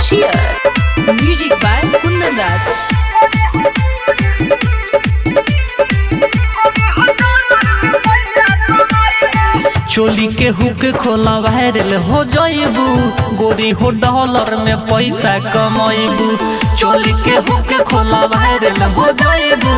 Shear. Music by Kundan Raj. चोली के hook खोला वायरल हो जाइबू, गोरी हो डॉलर में पैसा कमाइबू। चोली के हुक खोला वायरल हो जाइबू,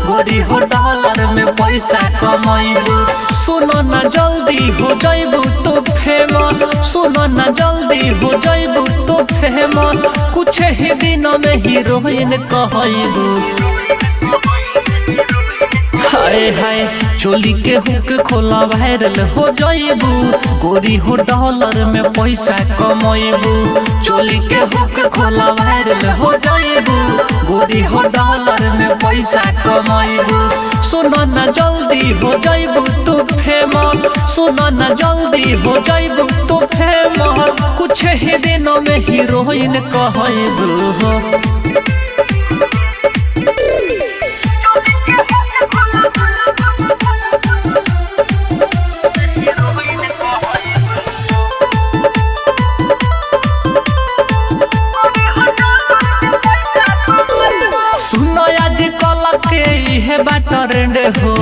गोरी हो डॉलर में पैसा कमाइबू। सुनो ना जल्दी हो जाइबू तो फेमस, सुनो ना जल्दी हो जाइबू तो फेमस। कुछ ही दिनों में हीरोइन कहइबू। हाय हाय चोली के हुक खोला वायरल हो जाइबू, गोरी हो डॉलर में पैसा कमाइबू। चोली के हुक खोला वायरल हो जाइबू, गोरी हो डॉलर में पैसा कमाइबू। सुनो ना जल्दी हो जाइबू तो फेमस, सुनो ना जल्दी हो जाइबू तो फेमस। कुछ ही दिनों में हीरोइन कहइबू हो। सुनो आज कल के इहे बाट ट्रेंड हो,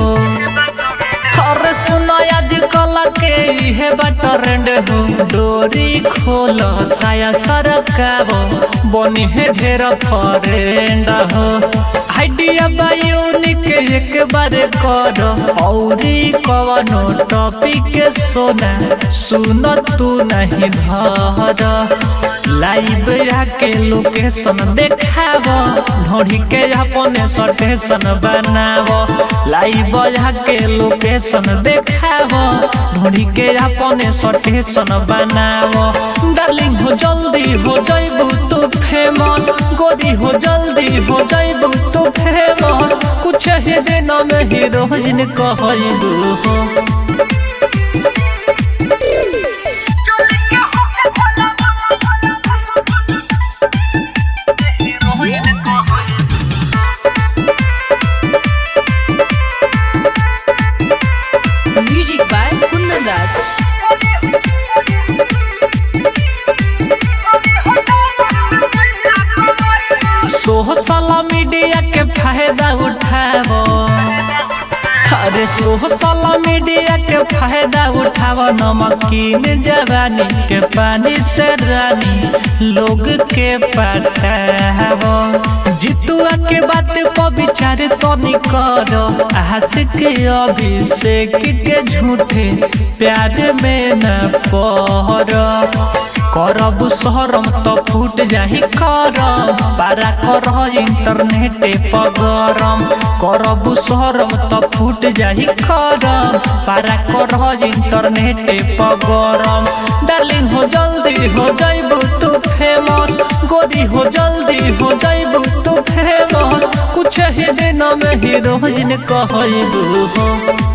अरे सुनो आज कल के इहे बाट ट्रेंड हो। डोरी खोल साया सरकाबो, बनी है ढेर फ्रेंड हो। आइडिया बायूनिक एक बार करो, औरी कवनो टॉपिक सोना सुन तू नहीं धर। लाइव आके लोकेशन देखाव, ढोढ़ी के अपने स्टेशन बनाव। लाइव आके लोकेशन देखाव, ढोढ़ी के अपने स्टेशन बनाव। डार्लिंग हो जल्दी हो जाइबू तो फेमस, गोरी हो जल्दी हो जाइबू तो फेमस। कुछ ही दिनों में हीरोइन कहइबू हो। Music by Kundan Raj. Social media के फायदा उठावो, अरे सोशल मीडिया के फायदा उठावो। नमकीन जवानी के पानी से रानी लोग के पटावो। जितुआ के बात पर विचार तो नहीं करो, आशिक अभिषेक के झूठे प्यार में न पड़ो। करब शहरम तो फूट जाही करम, पारा कर इंटरनेट पगरम। करब शहरम तो फूट जाही करम, पारा कर इंटरनेट पगरम। डार्लिंग हो जल्दी हो जाइबू तो फेमस, गोरी हो जल्दी हो जाइबू तो फेमस। कुछ ही दिनों में हीरोइन कहइबू हो।